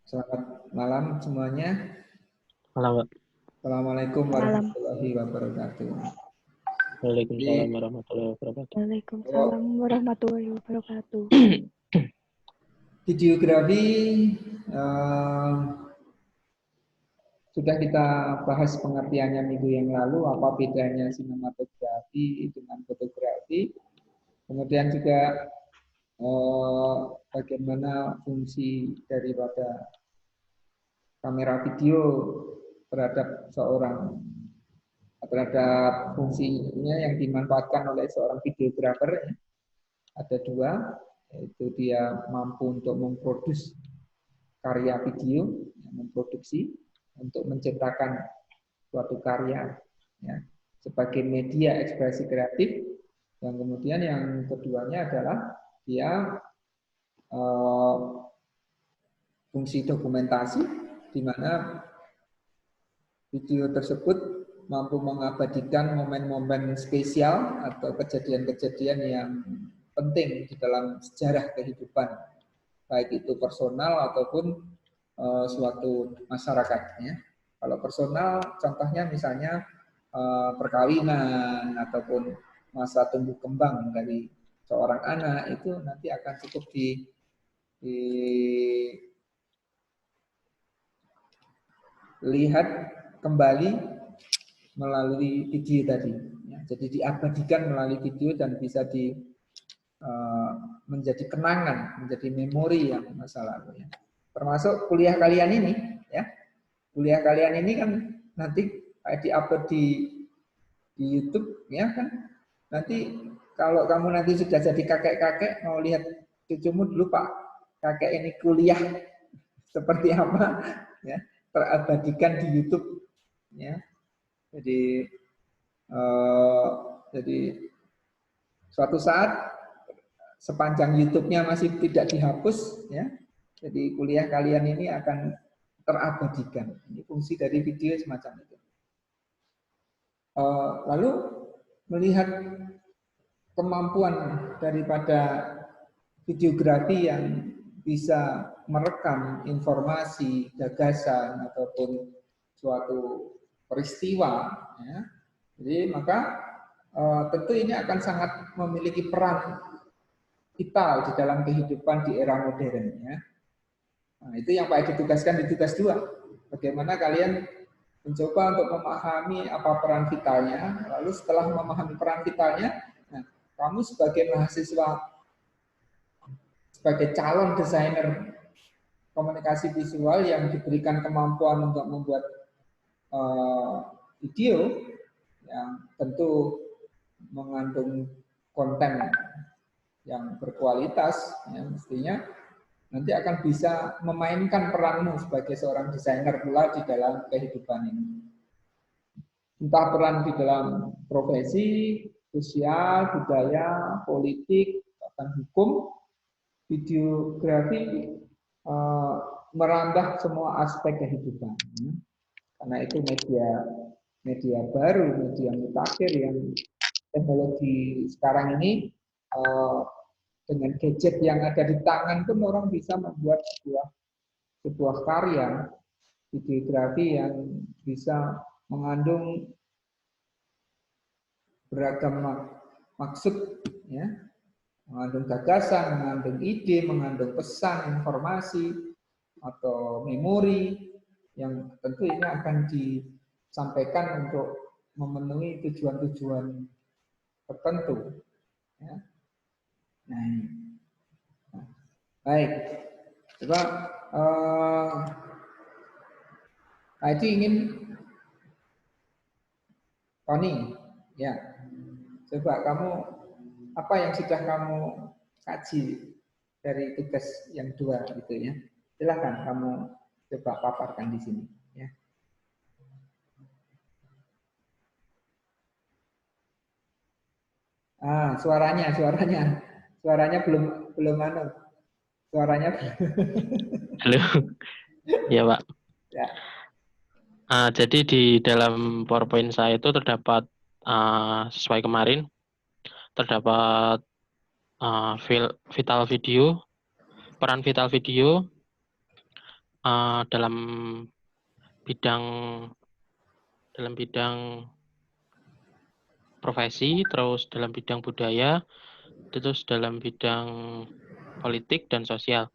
Selamat malam semuanya. Malam, Pak. Assalamualaikum Malam. warahmatullahi wabarakatuh. Waalaikumsalam Jadi, warahmatullahi wabarakatuh. Waalaikumsalam warahmatullahi wabarakatuh. videografi eh, sudah kita bahas pengertiannya minggu yang lalu, apa bedanya sinematografi dengan fotografi. Kemudian juga bagaimana fungsi daripada kamera video terhadap fungsinya yang dimanfaatkan oleh seorang videografer. Ada dua, yaitu dia mampu untuk memproduksi karya video, memproduksi untuk menciptakan suatu karya ya, sebagai media ekspresi kreatif. Yang kemudian yang keduanya adalah dia fungsi dokumentasi, di mana video tersebut mampu mengabadikan momen-momen spesial atau kejadian-kejadian yang penting di dalam sejarah kehidupan, baik itu personal ataupun suatu masyarakat. Ya. Kalau personal, contohnya misalnya perkawinan ataupun masa tumbuh kembang dari seorang anak, itu nanti akan cukup dilihat kembali melalui video tadi. Ya, jadi diabadikan melalui video dan bisa menjadi kenangan, menjadi memori yang masa lalu. Ya. Termasuk kuliah kalian ini, ya. Kuliah kalian ini kan nanti diupload di YouTube, ya kan. Nanti kalau kamu nanti sudah jadi kakek-kakek mau lihat cucumu dulu, Pak, kakek ini kuliah seperti apa, ya, terabadikan di YouTube, ya. Jadi suatu saat sepanjang YouTube-nya masih tidak dihapus, ya. Jadi kuliah kalian ini akan terabadikan. Ini fungsi dari video semacam itu. Lalu melihat kemampuan daripada videografi yang bisa merekam informasi, gagasan ataupun suatu peristiwa, ya. Jadi maka tentu ini akan sangat memiliki peran vital di dalam kehidupan di era modern. Ya. Nah, itu yang Pak Edi tugaskan di tugas 2. Bagaimana kalian mencoba untuk memahami apa peran vitalnya, lalu setelah memahami peran vitalnya, nah, kamu sebagai mahasiswa, sebagai calon desainer komunikasi visual yang diberikan kemampuan untuk membuat video yang tentu mengandung konten yang berkualitas, ya, mestinya nanti akan bisa memainkan peranmu sebagai seorang desainer pula di dalam kehidupan ini. Entah peran di dalam profesi, sosial, budaya, politik, bahkan hukum, videografi merambah semua aspek kehidupan. Karena itu media baru, media mutakhir yang teknologi sekarang ini dengan gadget yang ada di tangan pun orang bisa membuat sebuah karya videografi yang bisa mengandung beragam maksud, ya, mengandung gagasan, mengandung ide, mengandung pesan, informasi atau memori yang tentu ini akan disampaikan untuk memenuhi tujuan-tujuan tertentu. Ya. Nah, baik. Coba Adi ingin Tony, ya. Coba kamu apa yang sudah kamu kaji dari tugas yang 2 gitu ya. Silakan kamu coba paparkan di sini, ya. Suaranya belum anu. Suaranya Halo. Ya, Pak. ya. Jadi di dalam PowerPoint saya itu terdapat sesuai kemarin terdapat vital video, peran vital video, dalam bidang profesi, terus dalam bidang budaya, terus dalam bidang politik dan sosial.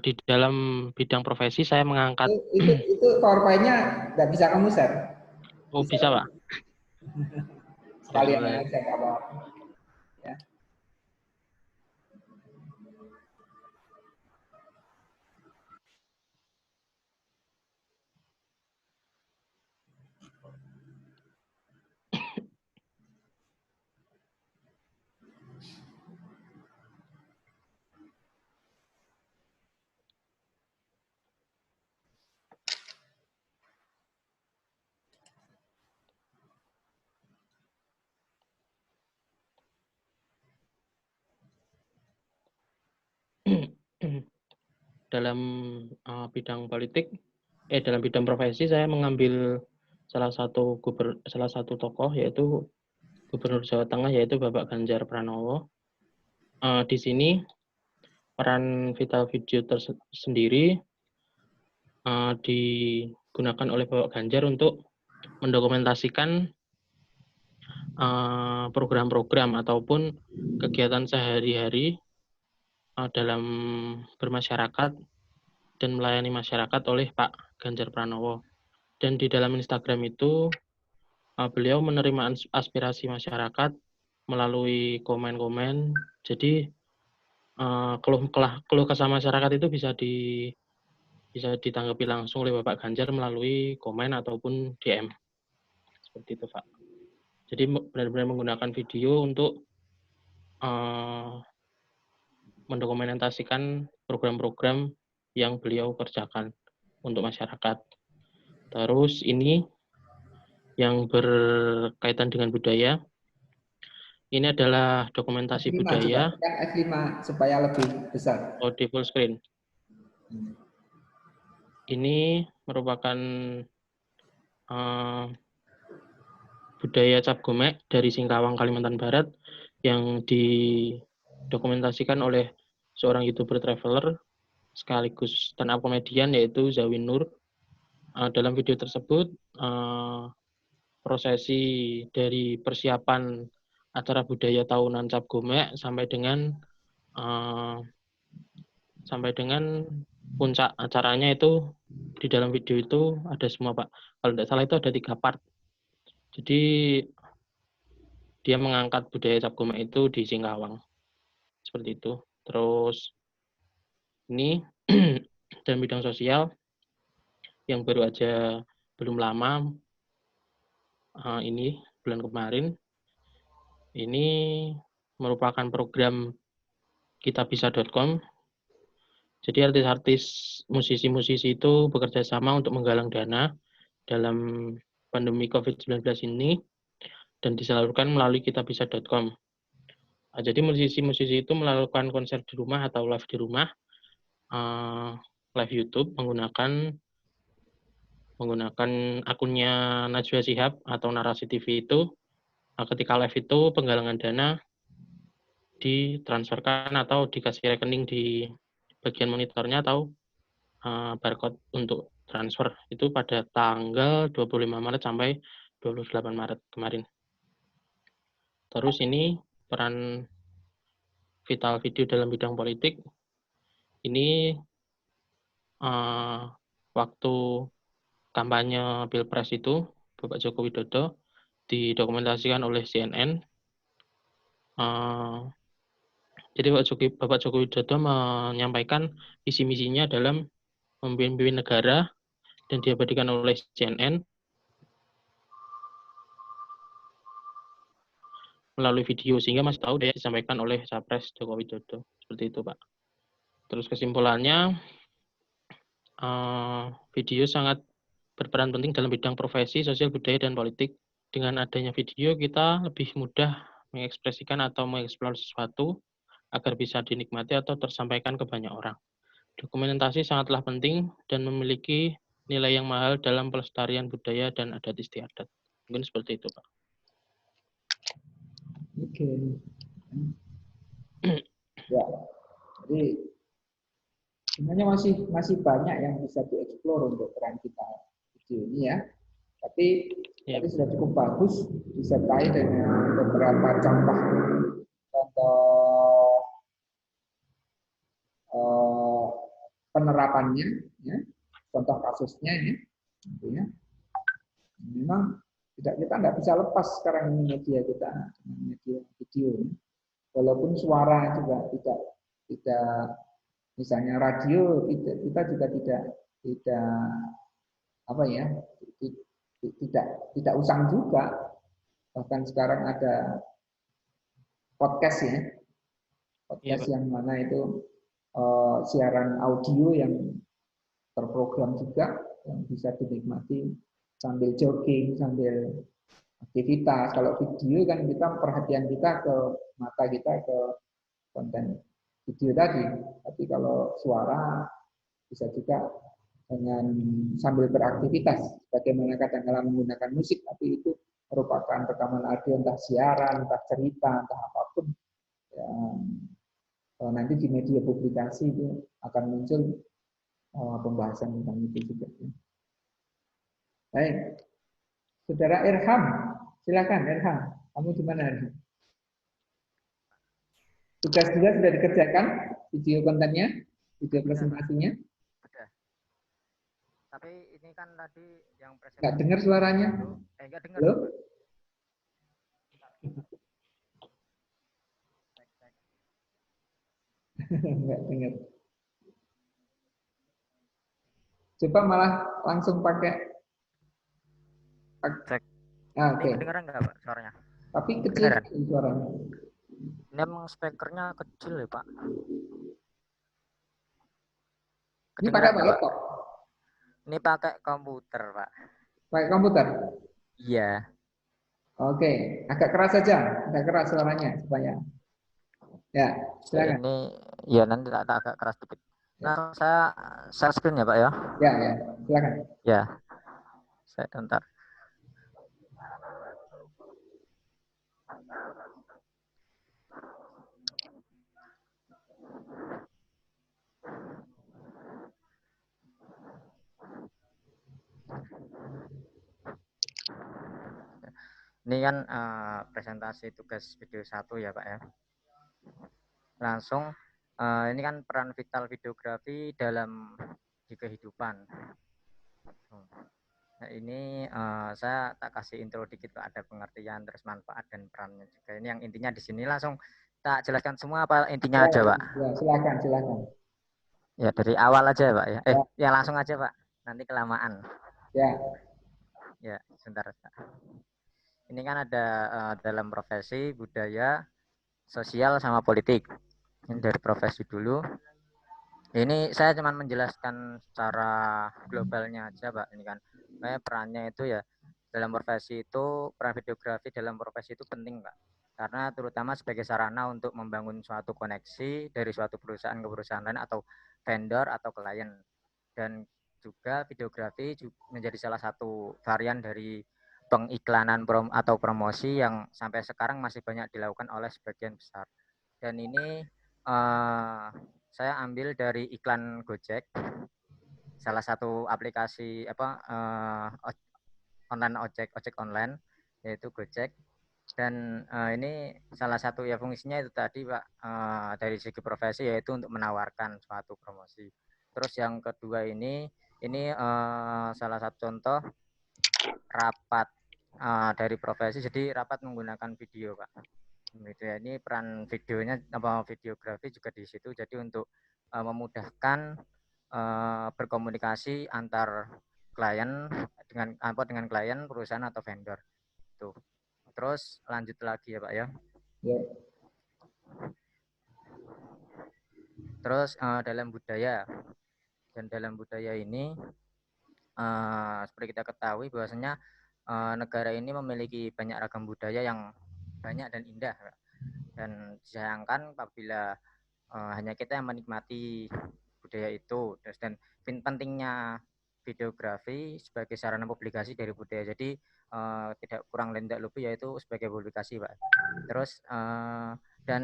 Di dalam bidang profesi saya mengangkat. Itu PowerPoint-nya nggak bisa kamu share? Oh, bisa Pak. Sekalian Boleh. aja nggak apa-apa. Ya. Dalam bidang politik, dalam bidang profesi saya mengambil salah satu tokoh, yaitu Gubernur Jawa Tengah, yaitu Bapak Ganjar Pranowo. Di sini peran vital video tersendiri digunakan oleh Bapak Ganjar untuk mendokumentasikan program-program ataupun kegiatan sehari-hari dalam bermasyarakat dan melayani masyarakat oleh Pak Ganjar Pranowo. Dan di dalam Instagram itu beliau menerima aspirasi masyarakat melalui komen-komen. Jadi keluh kesah masyarakat itu bisa ditanggapi langsung oleh Bapak Ganjar melalui komen ataupun DM. Seperti itu, Pak. Jadi benar-benar menggunakan video untuk mendokumentasikan program-program yang beliau kerjakan untuk masyarakat. Terus ini yang berkaitan dengan budaya. Ini adalah dokumentasi F5 budaya. Coba F5 supaya lebih besar. Oh, di full screen. Ini merupakan budaya Cap Gomek dari Singkawang, Kalimantan Barat yang didokumentasikan oleh seorang YouTuber traveler sekaligus stand-up komedian yaitu Zawin Nur. Dalam video tersebut, prosesi dari persiapan acara budaya tahunan Cap Gomek sampai dengan puncak acaranya itu di dalam video itu ada semua, Pak. Kalau tidak salah itu ada 3 part. Jadi dia mengangkat budaya Cap Gomek itu di Singkawang. Seperti itu. Terus ini dalam bidang sosial yang baru aja belum lama, ini bulan kemarin, ini merupakan program kitabisa.com. Jadi artis-artis, musisi-musisi itu bekerja sama untuk menggalang dana dalam pandemi COVID-19 ini dan disalurkan melalui kitabisa.com. Jadi musisi-musisi itu melakukan konser di rumah atau live di rumah, live YouTube menggunakan akunnya Najwa Shihab atau Narasi TV itu. Ketika live itu penggalangan dana ditransferkan atau dikasih rekening di bagian monitornya atau barcode untuk transfer itu pada tanggal 25 Maret sampai 28 Maret kemarin. Terus ini peran vital video dalam bidang politik. Ini waktu kampanye Pilpres itu Bapak Joko Widodo didokumentasikan oleh CNN. Jadi Bapak Joko Widodo menyampaikan visi misinya dalam memimpin negara dan diabadikan oleh CNN melalui video sehingga masih tahu dia disampaikan oleh Capres Joko Widodo. Seperti itu, Pak. Terus kesimpulannya, video sangat berperan penting dalam bidang profesi, sosial, budaya, dan politik. Dengan adanya video, kita lebih mudah mengekspresikan atau mengeksplor sesuatu agar bisa dinikmati atau tersampaikan ke banyak orang. Dokumentasi sangatlah penting dan memiliki nilai yang mahal dalam pelestarian budaya dan adat istiadat. Mungkin seperti itu, Pak. Oke. Ya, jadi sebenarnya masih banyak yang bisa dieksplor untuk peran kita video ini ya. Tapi tadi sudah cukup bagus disertai dengan beberapa contoh penerapannya, ya, contoh kasusnya ini, gitu ya. Memang kita nggak bisa lepas sekarang ini media kita, media video. Walaupun suara juga tidak misalnya radio kita juga tidak apa ya tidak usang juga. Bahkan sekarang ada podcast ya, podcast yang mana itu siaran audio yang terprogram juga yang bisa dinikmati sambil jogging, sambil aktivitas. Kalau video kan kita perhatian kita ke mata kita ke konten video tadi. Tapi kalau suara bisa juga dengan sambil beraktivitas. Bagaimana kadang-kala menggunakan musik, tapi itu merupakan rekaman audio entah siaran, entah cerita, entah apapun. Ya, nanti di media publikasi itu akan muncul pembahasan tentang itu juga. Baik, Saudara Irham, silakan Irham. Kamu gimana Irham? Tugas juga sudah dikerjakan, video kontennya, video presentasinya. Sudah. Tapi ini kan tadi yang presentasi. Nggak dengar suaranya? Nggak dengar. Halo? Nggak dengar. Coba malah langsung pakai. Cek. Oke. Kedengaran nggak Pak suaranya? Tapi kecil suaranya. Ini emang speakernya kecil ya Pak. Ini pakai apa laptop? Ini pakai komputer Pak. Pakai komputer? Iya. Oke, agak keras saja, agak keras suaranya supaya. Ya, silakan. Ini ya nanti agak keras sedikit. Nah, saya share screen ya Pak ya. Ya, silakan. Ya. Saya bentar. Ini kan presentasi tugas video 1 ya Pak ya. Langsung ini kan peran vital videografi dalam di kehidupan. Nah, ini saya tak kasih intro dikit Pak, ada pengertian terus manfaat dan perannya juga. Ini yang intinya di sini langsung tak jelaskan semua apa intinya aja Pak. Ya, silakan. Ya dari awal aja Pak ya. Ya langsung aja Pak. Nanti kelamaan. Ya, sebentar. Ini kan ada dalam profesi, budaya, sosial sama politik. Ini dari profesi dulu. Ini saya cuma menjelaskan secara globalnya aja Pak. Ini kan perannya itu ya dalam profesi itu, peran videografi dalam profesi itu penting Pak. Karena terutama sebagai sarana untuk membangun suatu koneksi dari suatu perusahaan ke perusahaan lain atau vendor atau klien. Dan juga videografi menjadi salah satu varian dari pengiklanan atau promosi yang sampai sekarang masih banyak dilakukan oleh sebagian besar. Dan ini saya ambil dari iklan Gojek, salah satu aplikasi online ojek online yaitu Gojek. Dan ini salah satu ya fungsinya itu tadi Pak, dari segi profesi yaitu untuk menawarkan suatu promosi. Terus yang kedua ini salah satu contoh rapat dari profesi, jadi rapat menggunakan video Pak. Gitu ya. Ini peran videonya videografi juga di situ, jadi untuk memudahkan berkomunikasi antar klien dengan klien, perusahaan atau vendor. Tuh. Terus lanjut lagi ya Pak ya. Terus dalam budaya ini seperti kita ketahui bahwasanya negara ini memiliki banyak ragam budaya yang banyak dan indah. Dan disayangkan apabila hanya kita yang menikmati budaya itu. Dan pentingnya videografi sebagai sarana publikasi dari budaya. Jadi tidak kurang lain tidak lebih yaitu sebagai publikasi Pak. Terus Dan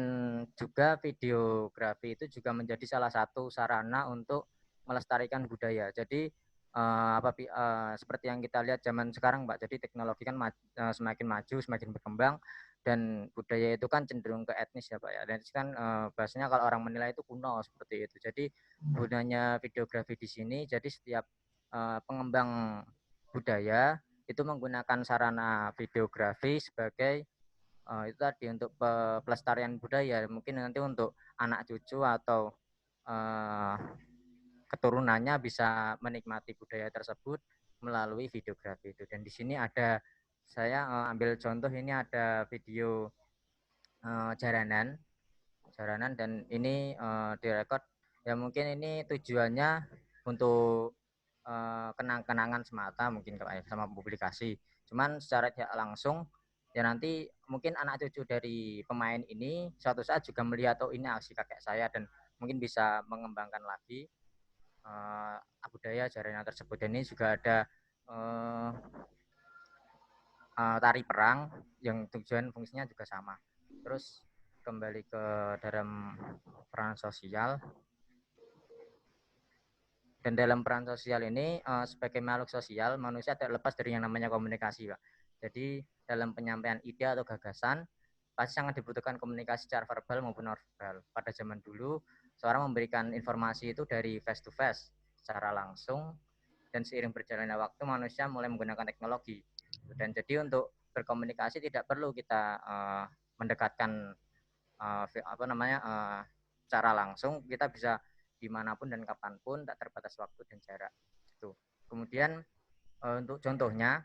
juga videografi itu juga menjadi salah satu sarana untuk melestarikan budaya. Jadi seperti yang kita lihat zaman sekarang, Pak. Jadi teknologi kan semakin maju, semakin berkembang, dan budaya itu kan cenderung ke etnis ya, Pak ya. Dan kan bahasanya kalau orang menilai itu kuno seperti itu. Jadi gunanya videografi di sini, jadi setiap pengembang budaya itu menggunakan sarana videografi sebagai itu tadi untuk pelestarian budaya, mungkin nanti untuk anak cucu atau keturunannya bisa menikmati budaya tersebut melalui videografi itu. Dan di sini ada saya ambil contoh, ini ada video jaranan dan ini direkod ya, mungkin ini tujuannya untuk kenang-kenangan semata mungkin sama publikasi. Cuman secara tidak langsung ya nanti mungkin anak cucu dari pemain ini suatu saat juga melihat, oh ini aksi kakek saya, dan mungkin bisa mengembangkan lagi budaya jaranan tersebut. Dan ini juga ada tari perang yang tujuan fungsinya juga sama. Terus kembali ke dalam peran sosial. Dan dalam peran sosial ini sebagai makhluk sosial, manusia tidak lepas dari yang namanya komunikasi, Pak. Jadi dalam penyampaian ide atau gagasan pasti sangat dibutuhkan komunikasi secara verbal maupun non-verbal. Pada zaman dulu, seorang memberikan informasi itu dari face to face, secara langsung, dan seiring berjalannya waktu manusia mulai menggunakan teknologi. Dan jadi untuk berkomunikasi tidak perlu kita mendekatkan secara langsung, kita bisa dimanapun dan kapanpun, tak terbatas waktu dan jarak. Gitu. Kemudian untuk contohnya,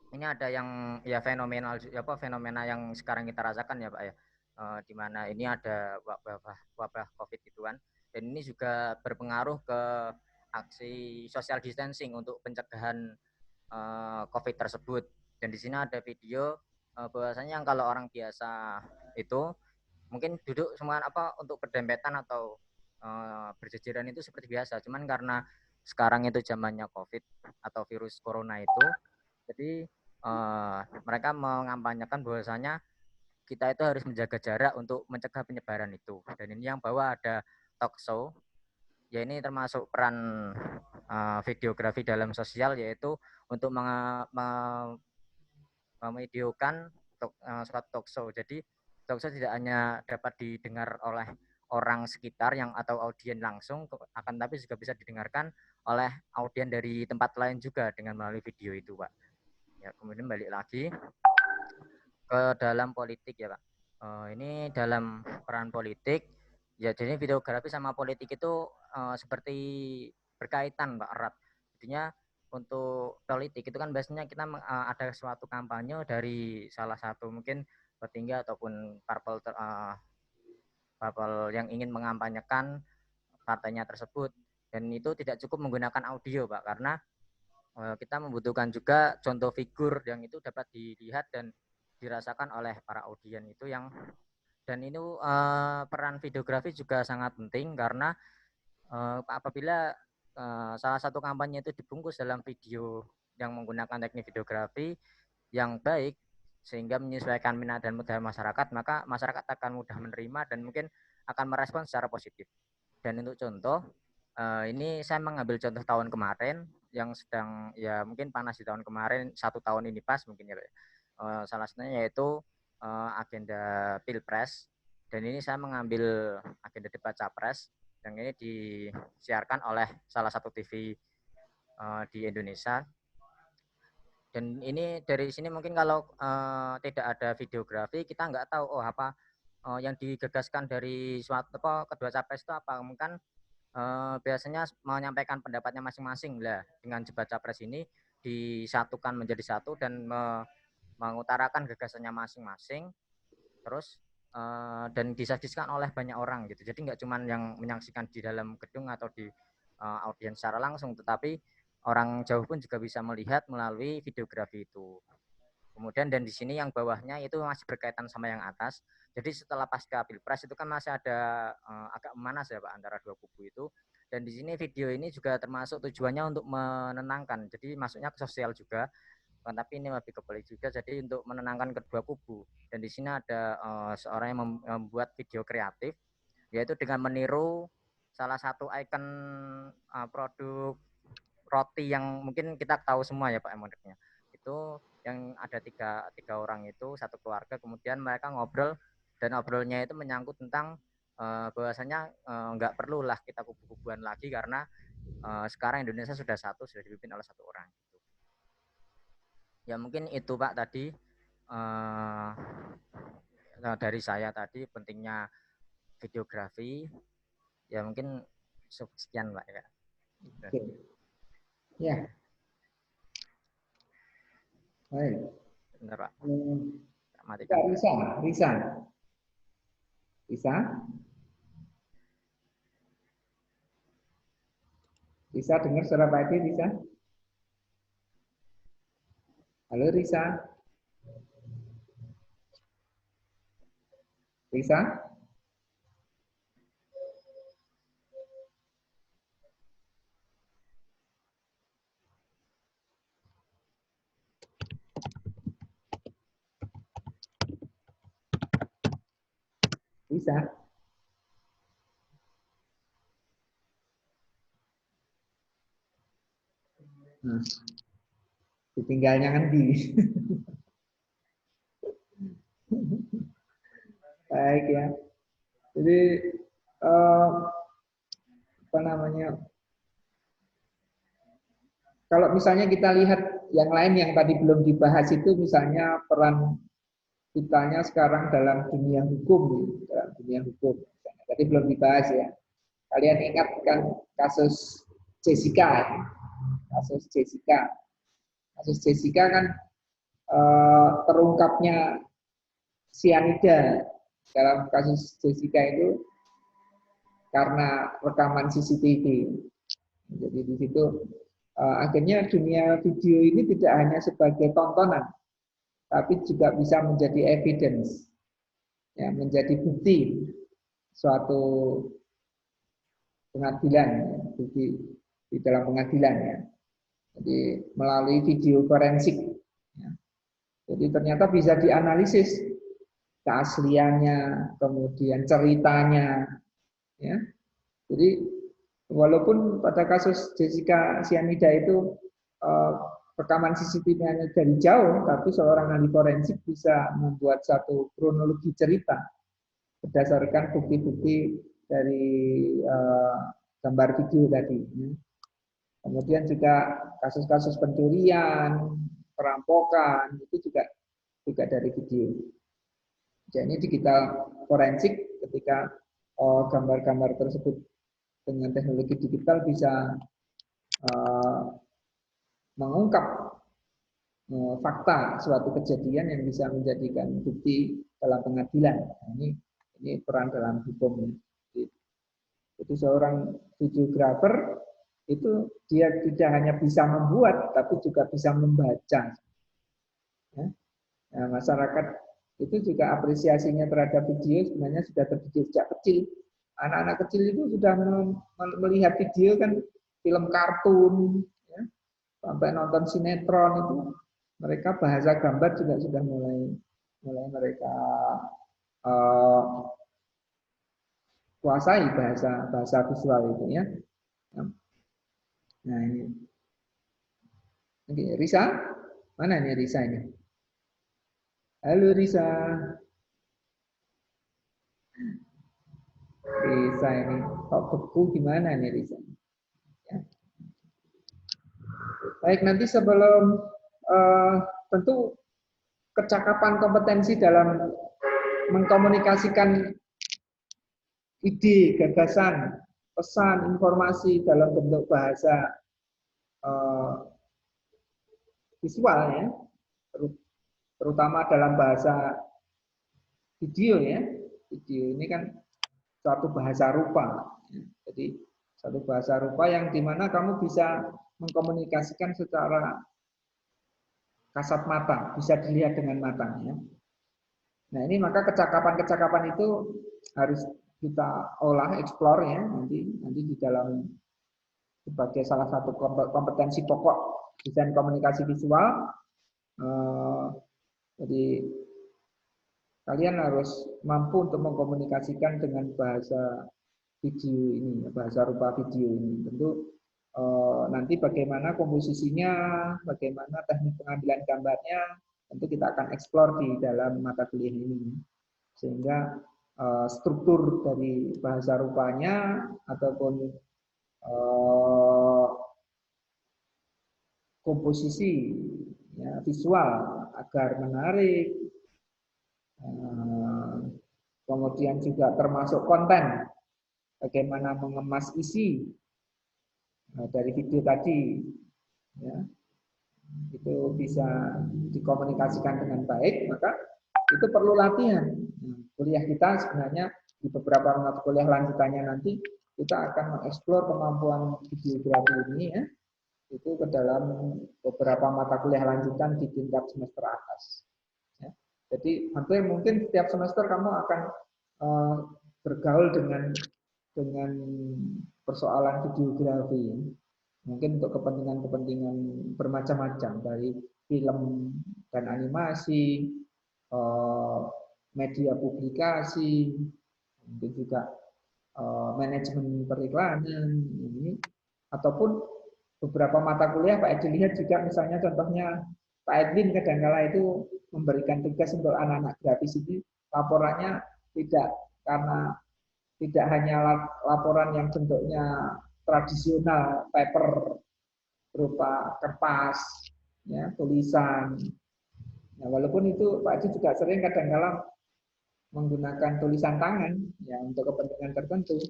ini ada yang ya fenomena yang sekarang kita rasakan ya, Pak ya, di mana ini ada wabah COVID gitu kan, dan ini juga berpengaruh ke aksi social distancing untuk pencegahan COVID tersebut. Dan di sini ada video bahwasanya yang kalau orang biasa itu mungkin duduk semua untuk berdempetan atau berjejeran itu seperti biasa. Cuman karena sekarang itu zamannya COVID atau virus corona itu, jadi mereka mengampanyekan bahwasanya kita itu harus menjaga jarak untuk mencegah penyebaran itu. Dan ini yang bawa ada talk show, ya ini termasuk peran videografi dalam sosial, yaitu untuk memvideokan suatu talk show. Jadi talk show tidak hanya dapat didengar oleh orang sekitar yang atau audien langsung, akan tapi juga bisa didengarkan oleh audien dari tempat lain juga dengan melalui video itu, Pak. Ya, kemudian balik lagi ke dalam politik ya, Pak. Ini dalam peran politik, ya jadi videografi sama politik itu seperti berkaitan, Pak, erat. Jadinya untuk politik itu kan biasanya kita ada suatu kampanye dari salah satu mungkin petinggi ataupun parpol yang ingin mengampanyekan partainya tersebut, dan itu tidak cukup menggunakan audio, Pak, karena kita membutuhkan juga contoh figur yang itu dapat dilihat dan dirasakan oleh para audien itu yang, dan ini peran videografi juga sangat penting karena apabila salah satu kampanye itu dibungkus dalam video yang menggunakan teknik videografi yang baik sehingga menyesuaikan minat dan budaya masyarakat, maka masyarakat akan mudah menerima dan mungkin akan merespon secara positif. Dan untuk contoh, ini saya mengambil contoh tahun kemarin yang sedang ya mungkin panas di tahun kemarin, 1 tahun ini pas mungkin ya, salah satunya yaitu agenda Pilpres, dan ini saya mengambil agenda debat Capres yang ini disiarkan oleh salah satu TV di Indonesia. Dan ini dari sini mungkin kalau tidak ada videografi kita nggak tahu apa yang digagaskan dari suatu kedua capres itu apa. Mungkin biasanya menyampaikan pendapatnya masing-masing lah. Dengan debat capres ini disatukan menjadi satu dan mengutarakan gagasannya masing-masing, terus dan disaksikan oleh banyak orang gitu. Jadi nggak cuma yang menyaksikan di dalam gedung atau di audiens secara langsung, tetapi orang jauh pun juga bisa melihat melalui videografi itu. Kemudian dan di sini yang bawahnya itu masih berkaitan sama yang atas. Jadi setelah pasca Pilpres itu kan masih ada agak memanas ya, Pak, antara dua kubu itu. Dan di sini video ini juga termasuk tujuannya untuk menenangkan. Jadi masuknya ke sosial juga. tapi ini lebih ke politik juga. Jadi untuk menenangkan kedua kubu. Dan di sini ada seorang yang membuat video kreatif, yaitu dengan meniru salah satu ikon produk roti yang mungkin kita tahu semua ya Pak modelnya. Itu yang ada tiga orang itu satu keluarga, kemudian mereka ngobrol dan obrolnya itu menyangkut tentang bahwasanya nggak perlulah kita kubu-kubuan lagi karena sekarang Indonesia sudah dipimpin oleh satu orang. Ya mungkin itu Pak tadi dari saya tadi pentingnya videografi. Ya mungkin sekian Pak ya. Oke. Ya. Baik. Benar Pak. Risa dengar suara Pak Edi, Risa? Halo Risa? Risa? Risa? Ditinggalnya ngendi. Baik ya. Jadi apa namanya? Kalau misalnya kita lihat yang lain yang tadi belum dibahas itu, misalnya peran kitanya sekarang dalam dunia hukum, dalam dunia hukum. Tadi belum dibahas ya. Kalian ingat kan kasus Jessica? Kasus Jessica kan terungkapnya sianida dalam kasus Jessica itu karena rekaman CCTV. Jadi di situ akhirnya dunia video ini tidak hanya sebagai tontonan, tapi juga bisa menjadi evidence, ya, menjadi bukti suatu pengadilan, bukti di dalam pengadilan ya. Jadi melalui video forensik. Ya. Jadi ternyata bisa dianalisis keasliannya, kemudian ceritanya, ya. Jadi walaupun pada kasus Jessica Cyanida itu rekaman CCTV-nya dari jauh, tapi seorang ahli forensik bisa membuat satu kronologi cerita berdasarkan bukti-bukti dari gambar video tadi. Kemudian juga kasus-kasus pencurian, perampokan itu juga dari video. Jadi digital forensik ketika gambar-gambar tersebut dengan teknologi digital bisa mengungkap fakta suatu kejadian yang bisa menjadikan bukti dalam pengadilan. Ini peran dalam hukum. Jadi seorang videografer itu dia tidak hanya bisa membuat, tapi juga bisa membaca. Ya. Nah, masyarakat itu juga apresiasinya terhadap video sebenarnya sudah terdidik sejak kecil. Anak-anak kecil itu sudah melihat video kan, film kartun, ya, sampai nonton sinetron itu, mereka bahasa gambar juga sudah mulai mereka kuasai bahasa visual itu ya. Nah ini, oke, Risa, mana nih Risa ini? Halo Risa. Risa ini kok beku gimana nih Risa? Ya. Baik, nanti sebelum tentu kecakapan kompetensi dalam mengkomunikasikan ide, gagasan, pesan, informasi dalam bentuk bahasa visual ya, terutama dalam bahasa video ya. Video ini kan suatu bahasa rupa. Jadi suatu bahasa rupa yang dimana kamu bisa mengkomunikasikan secara kasat mata, bisa dilihat dengan matanya. Nah ini maka kecakapan-kecakapan itu harus kita olah, explore ya nanti di dalam sebagai salah satu kompetensi pokok desain komunikasi visual. Jadi kalian harus mampu untuk mengkomunikasikan dengan bahasa video ini, bahasa rupa video ini. Tentu nanti bagaimana komposisinya, bagaimana teknik pengambilan gambarnya, tentu kita akan eksplor di dalam mata kuliah ini. Sehingga struktur dari bahasa rupanya ataupun komposisi ya, visual agar menarik, kemudian juga termasuk konten, bagaimana mengemas isi dari video tadi, ya, itu bisa dikomunikasikan dengan baik, maka itu perlu latihan. Kuliah kita sebenarnya di beberapa mata kuliah lanjutannya nanti kita akan mengeksplor kemampuan videografi ini ya, itu ke dalam beberapa mata kuliah lanjutan di tingkat semester atas. Ya. Jadi hampir mungkin setiap semester kamu akan bergaul dengan persoalan videografi. Mungkin untuk kepentingan-kepentingan bermacam-macam, dari film dan animasi, media publikasi, mungkin juga manajemen periklanan ini, ataupun beberapa mata kuliah Pak Edi lihat juga misalnya contohnya Pak Edwin kadang-kala itu memberikan tugas untuk anak-anak grafis ini, laporannya tidak hanya laporan yang bentuknya tradisional paper berupa kertas, ya, tulisan. Nah, walaupun itu Pak Edi juga sering kadang-kala menggunakan tulisan tangan ya untuk kepentingan tertentu.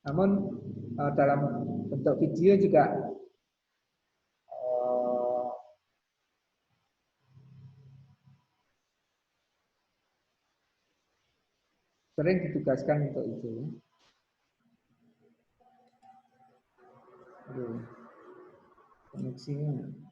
Namun dalam bentuk video juga sering ditugaskan untuk itu. Aduh, koneksinya.